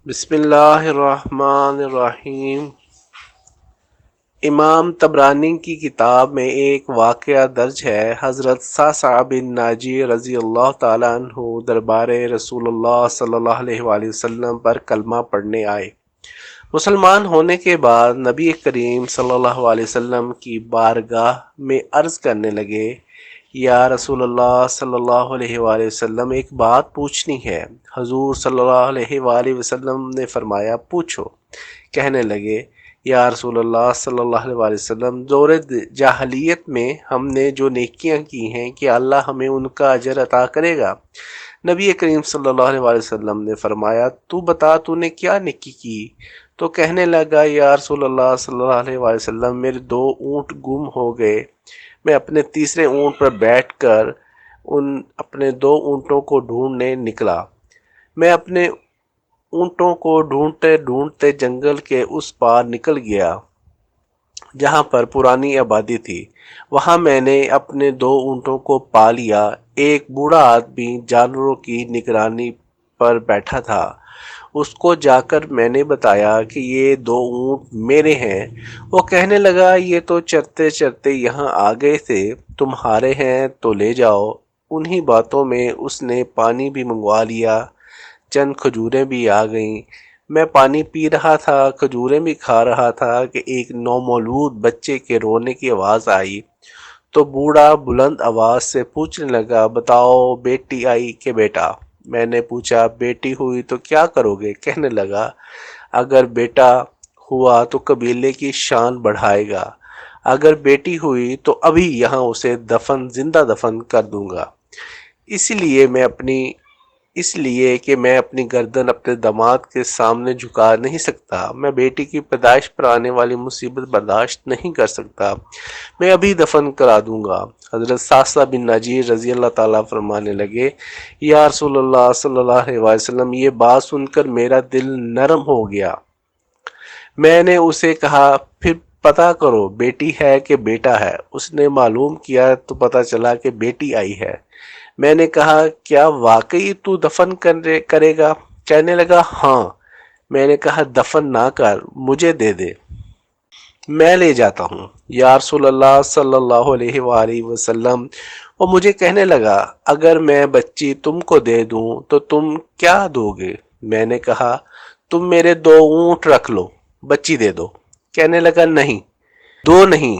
بسم اللہ الرحمن الرحیم۔ امام طبرانی کی کتاب میں ایک واقعہ درج ہے۔ حضرت صعصع بن ناجی رضی اللہ تعالیٰ عنہ دربار رسول اللہ صلی اللہ علیہ وآلہ وسلم پر کلمہ پڑھنے آئے۔ مسلمان ہونے کے بعد نبی کریم صلی اللہ علیہ وسلم کی بارگاہ میں عرض کرنے لگے، یا رسول اللہ صلی اللہ علیہ وآلہ وسلم، ایک بات پوچھنی ہے۔ حضور صلی اللہ علیہ وآلہ وسلم نے فرمایا، پوچھو۔ کہنے لگے، یا رسول اللہ صلی اللہ علیہ وآلہ وسلم، دور جاہلیت میں ہم نے جو نیکیاں کی ہیں، کہ اللہ ہمیں ان کا اجر عطا کرے گا؟ نبی کریم صلی اللہ علیہ وآلہ وسلم نے فرمایا، تو بتا تو نے کیا نیکی کی؟ تو کہنے لگا، یا رسول اللہ صلی اللہ علیہ وآلہ وسلم، میرے 2 اونٹ گم ہو گئے۔ میں اپنے تیسرے اونٹ پر بیٹھ کر اپنے 2 اونٹوں کو ڈھونڈنے نکلا۔ میں اپنے اونٹوں کو ڈھونڈتے ڈھونڈتے جنگل کے اس پار نکل گیا جہاں پر پرانی آبادی تھی۔ وہاں میں نے اپنے 2 اونٹوں کو پا لیا۔ ایک بوڑھا آدمی جانوروں کی نگرانی پر بیٹھا تھا۔ اس کو جا کر میں نے بتایا کہ یہ 2 اونٹ میرے ہیں۔ وہ کہنے لگا، یہ تو چرتے چرتے یہاں آ گئے تھے، تمہارے ہیں تو لے جاؤ۔ انہی باتوں میں اس نے پانی بھی منگوا لیا، چند کھجوریں بھی آ گئیں۔ میں پانی پی رہا تھا، کھجوریں بھی کھا رہا تھا کہ ایک نومولود بچے کے رونے کی آواز آئی۔ تو بوڑھا بلند آواز سے پوچھنے لگا، بتاؤ بیٹی آئی کہ بیٹا؟ میں نے پوچھا، بیٹی ہوئی تو کیا کرو گے؟ کہنے لگا، اگر بیٹا ہوا تو قبیلے کی شان بڑھائے گا، اگر بیٹی ہوئی تو ابھی یہاں اسے زندہ دفن کر دوں گا۔ اس لیے کہ میں اپنی گردن اپنے داماد کے سامنے جھکا نہیں سکتا، میں بیٹی کی پیدائش پر آنے والی مصیبت برداشت نہیں کر سکتا، میں ابھی دفن کرا دوں گا۔ حضرت صعصع بن ناجی رضی اللہ تعالیٰ فرمانے لگے، یا رسول اللہ صلی اللہ علیہ وسلم، یہ بات سن کر میرا دل نرم ہو گیا۔ میں نے اسے کہا، پھر پتہ کرو بیٹی ہے کہ بیٹا ہے۔ اس نے معلوم کیا تو پتہ چلا کہ بیٹی آئی ہے۔ میں نے کہا، کیا واقعی تو دفن کرے گا؟ کہنے لگا، ہاں۔ میں نے کہا، دفن نہ کر، مجھے دے دے، میں لے جاتا ہوں۔ یا رسول اللہ صلی اللہ علیہ وآلہ وسلم، وہ مجھے کہنے لگا، اگر میں بچی تم کو دے دوں تو تم کیا دو گے؟ میں نے کہا، تم میرے 2 اونٹ رکھ لو، بچی دے دو۔ کہنے لگا، نہیں، 2 نہیں،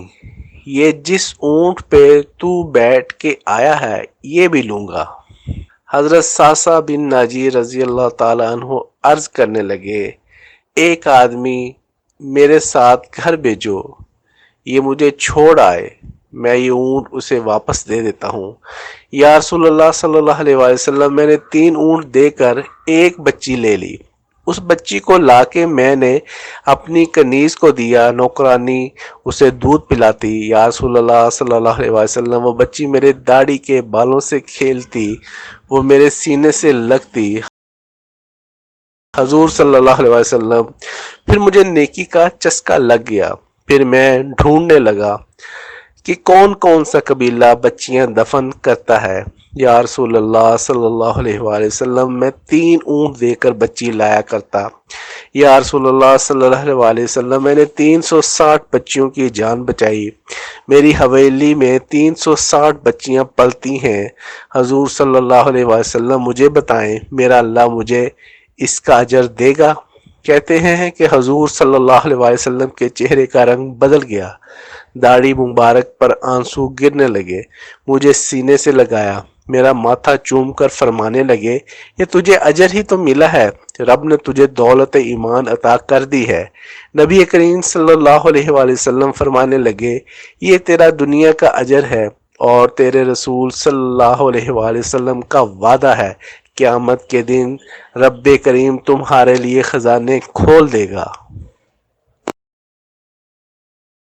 یہ جس اونٹ پہ تو بیٹھ کے آیا ہے یہ بھی لوں گا۔ حضرت صعصع بن ناجی رضی اللہ تعالیٰ عنہ عرض کرنے لگے، ایک آدمی میرے ساتھ گھر بھیجو، یہ مجھے چھوڑ آئے، میں یہ اونٹ اسے واپس دے دیتا ہوں۔ یا رسول اللہ صلی اللہ علیہ وآلہ وسلم، میں نے 3 اونٹ دے کر ایک بچی لے لی۔ اس بچی کو لا کے میں نے اپنی کنیز کو دیا، نوکرانی اسے دودھ پلاتی۔ یا رسول اللہ صلی اللہ علیہ وسلم، وہ بچی میرے داڑھی کے بالوں سے کھیلتی، وہ میرے سینے سے لگتی۔ حضور صلی اللہ علیہ وسلم، پھر مجھے نیکی کا چسکا لگ گیا۔ پھر میں ڈھونڈنے لگا کہ کون کون سا قبیلہ بچیاں دفن کرتا ہے۔ یا رسول اللہ صلی اللہ علیہ وآلہ وسلم، میں 3 اونٹ دے کر بچی لایا کرتا۔ یا رسول اللہ صلی اللہ علیہ وآلہ وسلم، میں نے 360 بچیوں کی جان بچائی، میری حویلی میں 360 بچیاں پلتی ہیں۔ حضور صلی اللہ علیہ وسلم، مجھے بتائیں، میرا اللہ مجھے اس کا اجر دے گا؟ کہتے ہیں کہ حضور صلی اللہ علیہ وسلم کے چہرے کا رنگ بدل گیا، داڑھی مبارک پر آنسو گرنے لگے، مجھے سینے سے لگایا، میرا ماتھا چوم کر فرمانے لگے، یہ تجھے اجر ہی تو ملا ہے، رب نے تجھے دولت ایمان عطا کر دی ہے۔ نبی کریم صلی اللہ علیہ وآلہ وسلم فرمانے لگے، یہ تیرا دنیا کا اجر ہے، اور تیرے رسول صلی اللہ علیہ وآلہ وسلم کا وعدہ ہے، قیامت کے دن رب کریم تمہارے لیے خزانے کھول دے گا۔